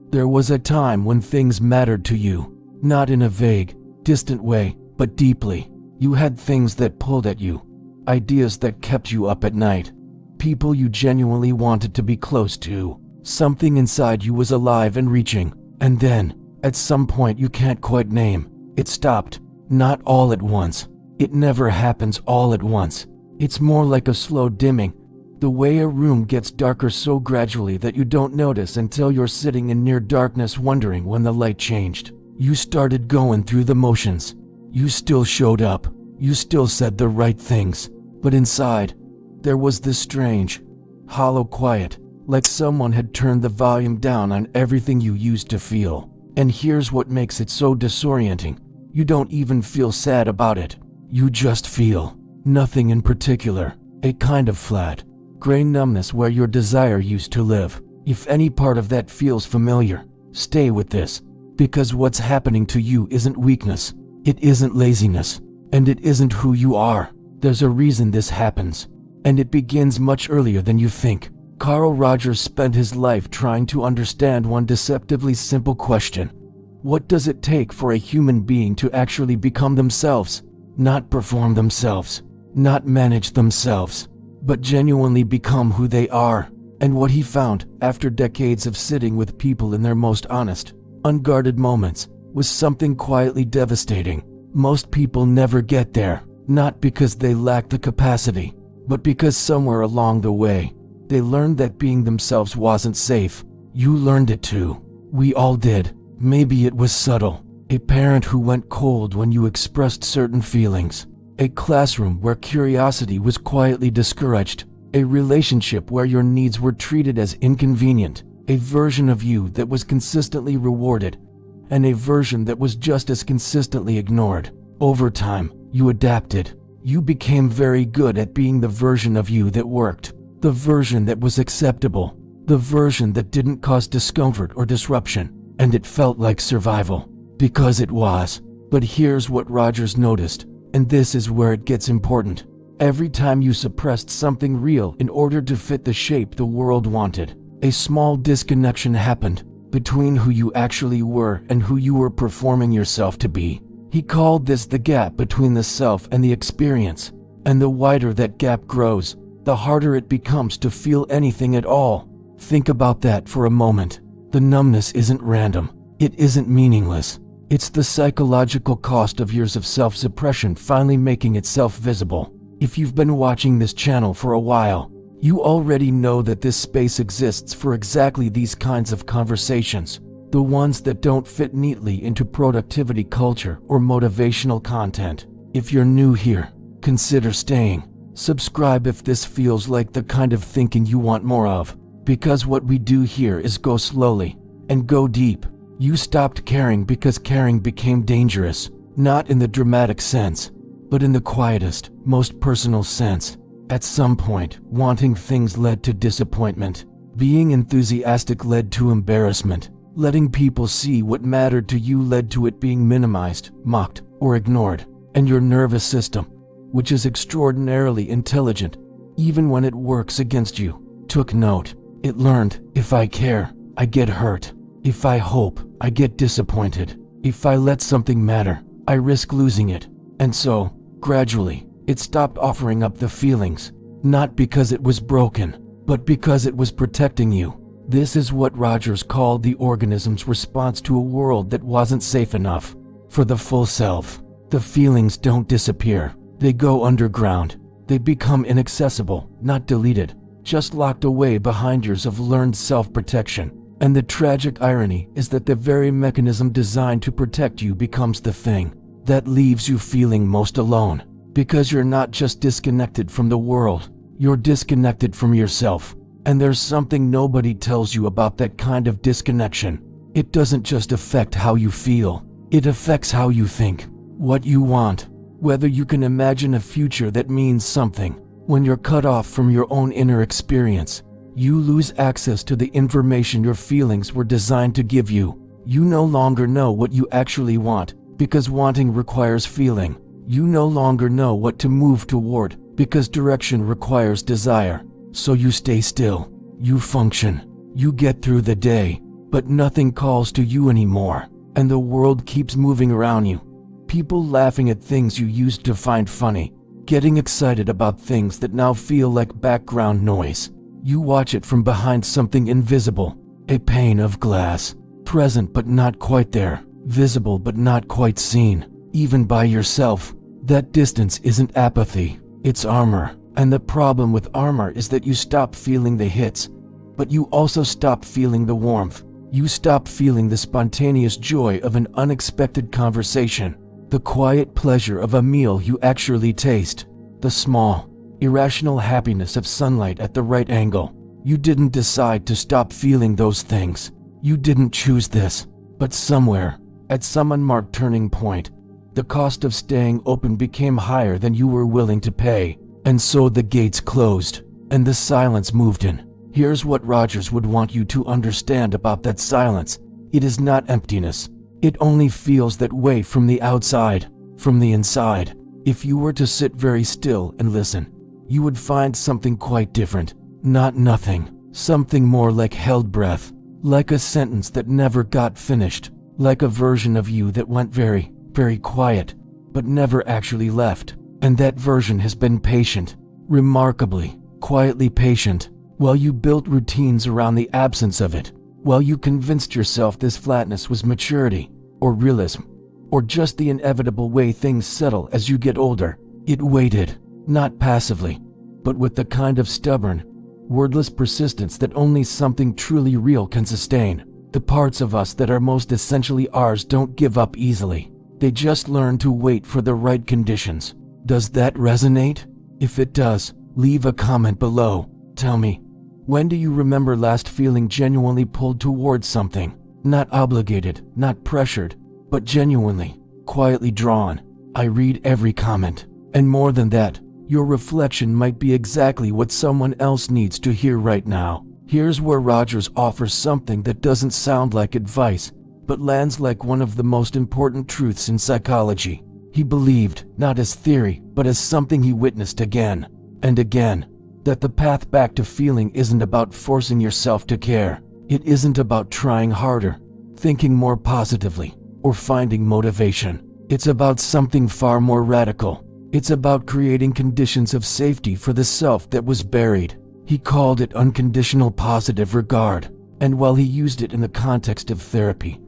There was a time when things mattered to you, not in a vague, distant way, but deeply. You had things that pulled at you, ideas that kept you up at night, people you genuinely wanted to be close to. Something inside you was alive and reaching, and then, at some point you can't quite name, it stopped. Not all at once. It never happens all at once. It's more like a slow dimming, the way a room gets darker so gradually that you don't notice until you're sitting in near darkness wondering when the light changed. You started going through the motions. You still showed up. You still said the right things. But inside, there was this strange, hollow quiet, like someone had turned the volume down on everything you used to feel. And here's what makes it so disorienting. You don't even feel sad about it. You just feel nothing in particular, a kind of flat, gray numbness where your desire used to live. If any part of that feels familiar, stay with this, because what's happening to you isn't weakness, it isn't laziness, and it isn't who you are. There's a reason this happens, and it begins much earlier than you think. Carl Rogers spent his life trying to understand one deceptively simple question. What does it take for a human being to actually become themselves? Not perform themselves, not manage themselves, but genuinely become who they are. And what he found, after decades of sitting with people in their most honest, unguarded moments, was something quietly devastating. Most people never get there, not because they lack the capacity, but because somewhere along the way, they learned that being themselves wasn't safe. You learned it too. We all did. Maybe it was subtle. A parent who went cold when you expressed certain feelings. A classroom where curiosity was quietly discouraged. A relationship where your needs were treated as inconvenient. A version of you that was consistently rewarded. And a version that was just as consistently ignored. Over time, you adapted. You became very good at being the version of you that worked. The version that was acceptable. The version that didn't cause discomfort or disruption. And it felt like survival. Because it was. But here's what Rogers noticed, and this is where it gets important. Every time you suppressed something real in order to fit the shape the world wanted, a small disconnection happened between who you actually were and who you were performing yourself to be. He called this the gap between the self and the experience, and the wider that gap grows, the harder it becomes to feel anything at all. Think about that for a moment. The numbness isn't random. It isn't meaningless. It's the psychological cost of years of self-suppression finally making itself visible. If you've been watching this channel for a while, you already know that this space exists for exactly these kinds of conversations, the ones that don't fit neatly into productivity culture or motivational content. If you're new here, consider staying. Subscribe if this feels like the kind of thinking you want more of, because what we do here is go slowly and go deep. You stopped caring because caring became dangerous, not in the dramatic sense, but in the quietest, most personal sense. At some point, wanting things led to disappointment. Being enthusiastic led to embarrassment. Letting people see what mattered to you led to it being minimized, mocked, or ignored. And your nervous system, which is extraordinarily intelligent, even when it works against you, took note. It learned, if I care, I get hurt. If I hope, I get disappointed. If I let something matter, I risk losing it. And so, gradually, it stopped offering up the feelings, not because it was broken, but because it was protecting you. This is what Rogers called the organism's response to a world that wasn't safe enough. For the full self, the feelings don't disappear. They go underground. They become inaccessible, not deleted, just locked away behind years of learned self-protection. And the tragic irony is that the very mechanism designed to protect you becomes the thing that leaves you feeling most alone. Because you're not just disconnected from the world, you're disconnected from yourself. And there's something nobody tells you about that kind of disconnection. It doesn't just affect how you feel, it affects how you think, what you want, whether you can imagine a future that means something. When you're cut off from your own inner experience, you lose access to the information your feelings were designed to give you. You no longer know what you actually want, because wanting requires feeling. You no longer know what to move toward, because direction requires desire. So you stay still. You function. You get through the day. But nothing calls to you anymore, and the world keeps moving around you. People laughing at things you used to find funny, getting excited about things that now feel like background noise. You watch it from behind something invisible, a pane of glass, present but not quite there, visible but not quite seen, even by yourself. That distance isn't apathy, it's armor. And the problem with armor is that you stop feeling the hits, but you also stop feeling the warmth. You stop feeling the spontaneous joy of an unexpected conversation, the quiet pleasure of a meal you actually taste, the small, irrational happiness of sunlight at the right angle. You didn't decide to stop feeling those things. You didn't choose this. But somewhere, at some unmarked turning point, the cost of staying open became higher than you were willing to pay. And so the gates closed, and the silence moved in. Here's what Rogers would want you to understand about that silence. It is not emptiness. It only feels that way from the outside, from the inside. If you were to sit very still and listen, you would find something quite different. Not nothing, something more like held breath, like a sentence that never got finished, like a version of you that went very, very quiet, but never actually left. And that version has been patient, remarkably, quietly patient, while you built routines around the absence of it, while you convinced yourself this flatness was maturity, or realism, or just the inevitable way things settle as you get older. It waited, not passively, but with the kind of stubborn, wordless persistence that only something truly real can sustain. The parts of us that are most essentially ours don't give up easily. They just learn to wait for the right conditions. Does that resonate? If it does, leave a comment below. Tell me, when do you remember last feeling genuinely pulled towards something? Not obligated, not pressured, but genuinely, quietly drawn. I read every comment. And more than that, your reflection might be exactly what someone else needs to hear right now. Here's where Rogers offers something that doesn't sound like advice, but lands like one of the most important truths in psychology. He believed, not as theory, but as something he witnessed again and again, that the path back to feeling isn't about forcing yourself to care. It isn't about trying harder, thinking more positively, or finding motivation. It's about something far more radical. It's about creating conditions of safety for the self that was buried. He called it unconditional positive regard, and while he used it in the context of therapy,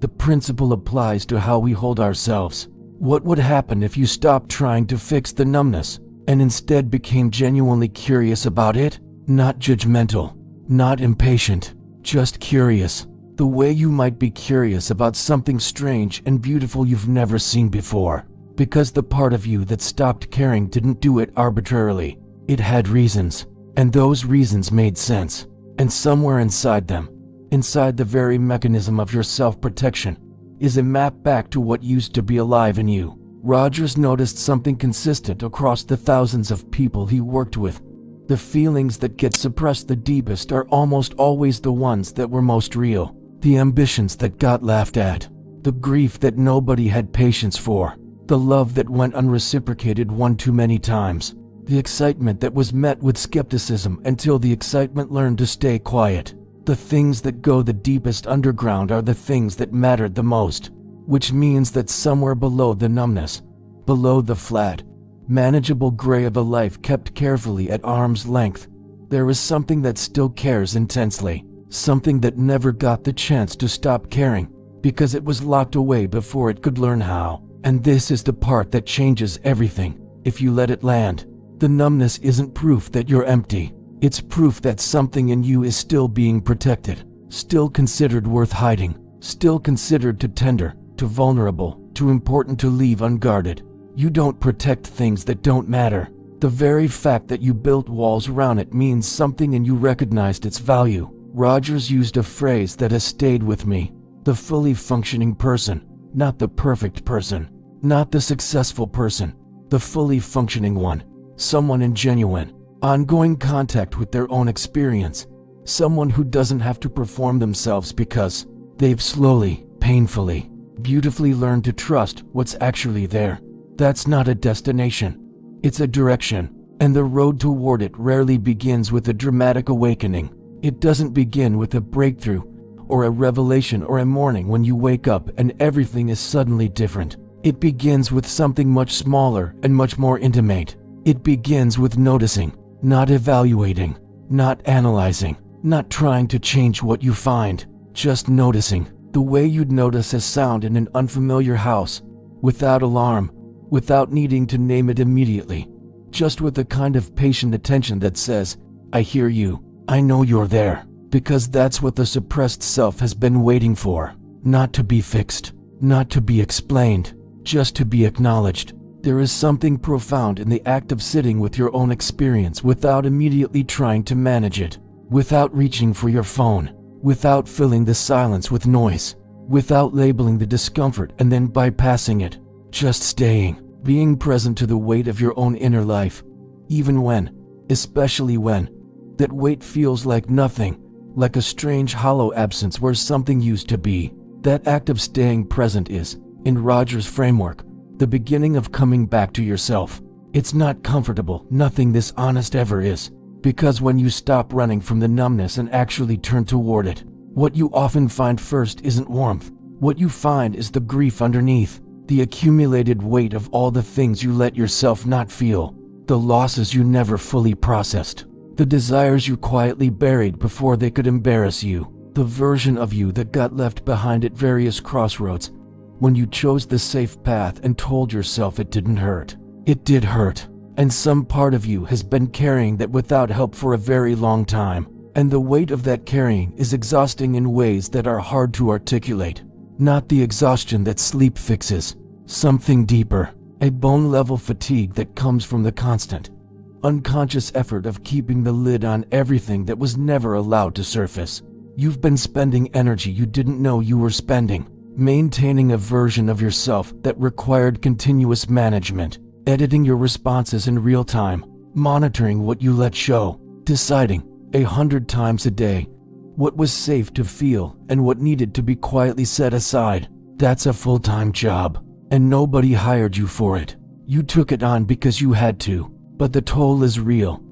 the principle applies to how we hold ourselves. What would happen if you stopped trying to fix the numbness and instead became genuinely curious about it? Not judgmental, not impatient, just curious. The way you might be curious about something strange and beautiful you've never seen before. Because the part of you that stopped caring didn't do it arbitrarily. It had reasons, and those reasons made sense. And somewhere inside them, inside the very mechanism of your self-protection, is a map back to what used to be alive in you. Rogers noticed something consistent across the thousands of people he worked with. The feelings that get suppressed the deepest are almost always the ones that were most real. The ambitions that got laughed at. The grief that nobody had patience for. The love that went unreciprocated one too many times. The excitement that was met with skepticism until the excitement learned to stay quiet. The things that go the deepest underground are the things that mattered the most, which means that somewhere below the numbness, below the flat, manageable gray of a life kept carefully at arm's length, there is something that still cares intensely, something that never got the chance to stop caring, because it was locked away before it could learn how. And this is the part that changes everything, if you let it land. The numbness isn't proof that you're empty. It's proof that something in you is still being protected, still considered worth hiding, still considered too tender, too vulnerable, too important to leave unguarded. You don't protect things that don't matter. The very fact that you built walls around it means something and you recognized its value. Rogers used a phrase that has stayed with me. The fully functioning person, not the perfect person, not the successful person, the fully functioning one. Someone in genuine, ongoing contact with their own experience. Someone who doesn't have to perform themselves because they've slowly, painfully, beautifully learned to trust what's actually there. That's not a destination. It's a direction, and the road toward it rarely begins with a dramatic awakening. It doesn't begin with a breakthrough or a revelation, or a morning when you wake up and everything is suddenly different. It begins with something much smaller and much more intimate. It begins with noticing, not evaluating, not analyzing, not trying to change what you find, just noticing, the way you'd notice a sound in an unfamiliar house, without alarm, without needing to name it immediately, just with a kind of patient attention that says, I hear you, I know you're there, because that's what the suppressed self has been waiting for, not to be fixed, not to be explained, just to be acknowledged. There is something profound in the act of sitting with your own experience without immediately trying to manage it, without reaching for your phone, without filling the silence with noise, without labeling the discomfort and then bypassing it, just staying, being present to the weight of your own inner life, even when, especially when, that weight feels like nothing, like a strange hollow absence where something used to be. That act of staying present is, in Rogers' framework, the beginning of coming back to yourself. It's not comfortable, nothing this honest ever is, because when you stop running from the numbness and actually turn toward it, what you often find first isn't warmth. What you find is the grief underneath, the accumulated weight of all the things you let yourself not feel, the losses you never fully processed, the desires you quietly buried before they could embarrass you, the version of you that got left behind at various crossroads, when you chose the safe path and told yourself it didn't hurt. It did hurt, and some part of you has been carrying that without help for a very long time, and the weight of that carrying is exhausting in ways that are hard to articulate. Not the exhaustion that sleep fixes, something deeper, a bone-level fatigue that comes from the constant, unconscious effort of keeping the lid on everything that was never allowed to surface. You've been spending energy you didn't know you were spending, maintaining a version of yourself that required continuous management, editing your responses in real time, monitoring what you let show, deciding 100 times a day what was safe to feel and what needed to be quietly set aside. That's a full-time job, and nobody hired you for it. You took it on because you had to, but the toll is real,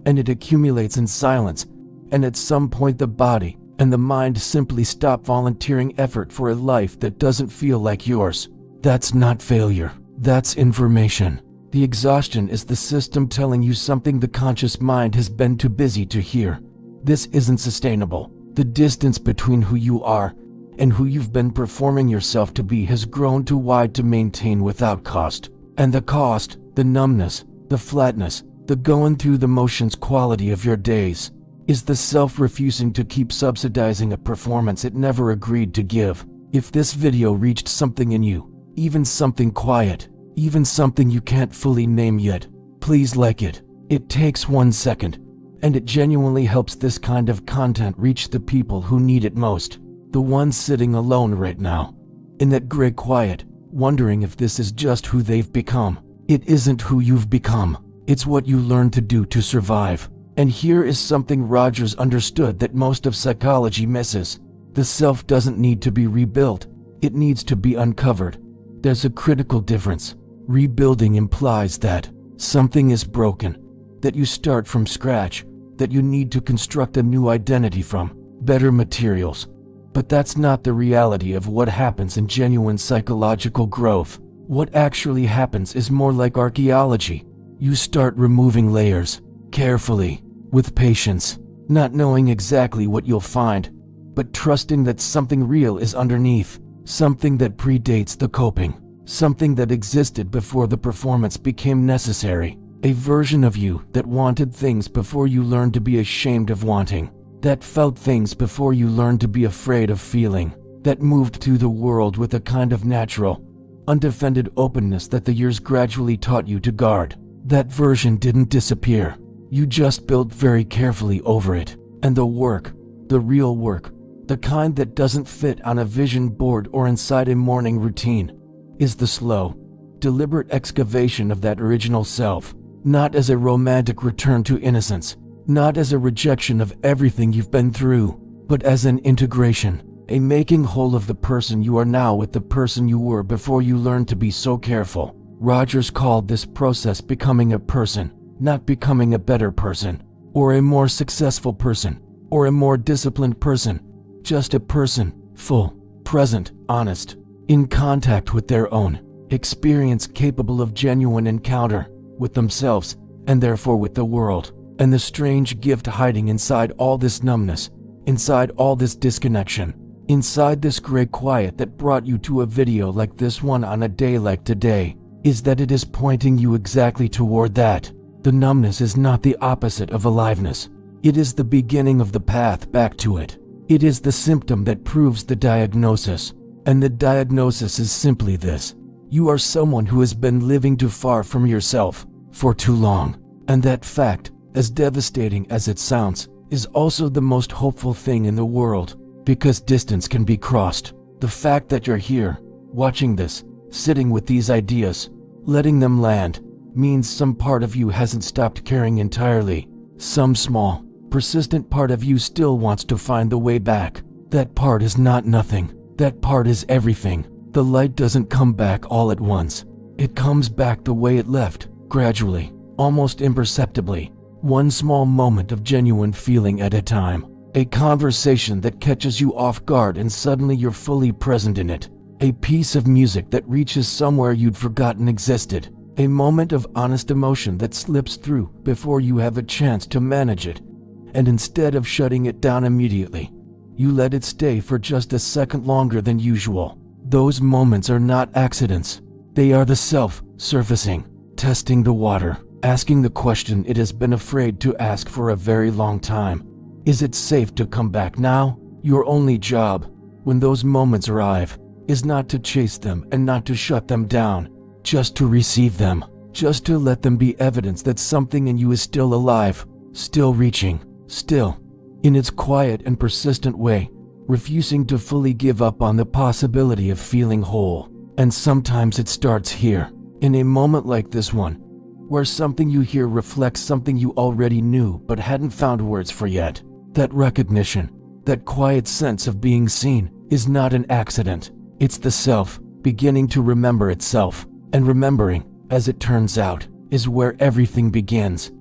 and it accumulates in silence, and at some point the body and the mind simply stop volunteering effort for a life that doesn't feel like yours. That's not failure, that's information. The exhaustion is the system telling you something the conscious mind has been too busy to hear. This isn't sustainable. The distance between who you are and who you've been performing yourself to be has grown too wide to maintain without cost. And the cost, the numbness, the flatness, the going through the motions quality of your days, is the self refusing to keep subsidizing a performance it never agreed to give. If this video reached something in you, even something quiet, even something you can't fully name yet, please like it. It takes 1 second, and it genuinely helps this kind of content reach the people who need it most. The ones sitting alone right now, in that gray quiet, wondering if this is just who they've become. It isn't who you've become, it's what you learn to do to survive. And here is something Rogers understood that most of psychology misses. The self doesn't need to be rebuilt, it needs to be uncovered. There's a critical difference. Rebuilding implies that something is broken, that you start from scratch, that you need to construct a new identity from better materials. But that's not the reality of what happens in genuine psychological growth. What actually happens is more like archaeology. You start removing layers, carefully, with patience, not knowing exactly what you'll find, but trusting that something real is underneath, something that predates the coping, something that existed before the performance became necessary, a version of you that wanted things before you learned to be ashamed of wanting, that felt things before you learned to be afraid of feeling, that moved through the world with a kind of natural, undefended openness that the years gradually taught you to guard. That version didn't disappear. You just built very carefully over it. And the work, the real work, the kind that doesn't fit on a vision board or inside a morning routine, is the slow, deliberate excavation of that original self, not as a romantic return to innocence, not as a rejection of everything you've been through, but as an integration, a making whole of the person you are now with the person you were before you learned to be so careful. Rogers called this process becoming a person, not becoming a better person, or a more successful person, or a more disciplined person, Just a person, full, present, honest, in contact with their own experience, capable of genuine encounter with themselves and therefore with the world. And the strange gift hiding inside all this numbness, inside all this disconnection, inside this gray quiet that brought you to a video like this one on a day like today, is that it is pointing you exactly toward that. The numbness is not the opposite of aliveness. It is the beginning of the path back to it. It is the symptom that proves the diagnosis. And the diagnosis is simply this: you are someone who has been living too far from yourself for too long. And that fact, as devastating as it sounds, is also the most hopeful thing in the world, because distance can be crossed. The fact that you're here, watching this, sitting with these ideas, letting them land, means some part of you hasn't stopped caring entirely. Some small, persistent part of you still wants to find the way back. That part is not nothing. That part is everything. The light doesn't come back all at once. It comes back the way it left, gradually, almost imperceptibly. One small moment of genuine feeling at a time. A conversation that catches you off guard and suddenly you're fully present in it. A piece of music that reaches somewhere you'd forgotten existed. A moment of honest emotion that slips through before you have a chance to manage it. And instead of shutting it down immediately, you let it stay for just a second longer than usual. Those moments are not accidents. They are the self surfacing, testing the water, asking the question it has been afraid to ask for a very long time. Is it safe to come back now? Your only job, when those moments arrive, is not to chase them and not to shut them down, just to receive them, just to let them be evidence that something in you is still alive, still reaching, still, in its quiet and persistent way, refusing to fully give up on the possibility of feeling whole. And sometimes it starts here, in a moment like this one, where something you hear reflects something you already knew but hadn't found words for yet. That recognition, that quiet sense of being seen, is not an accident. It's the self beginning to remember itself. And remembering, as it turns out, is where everything begins.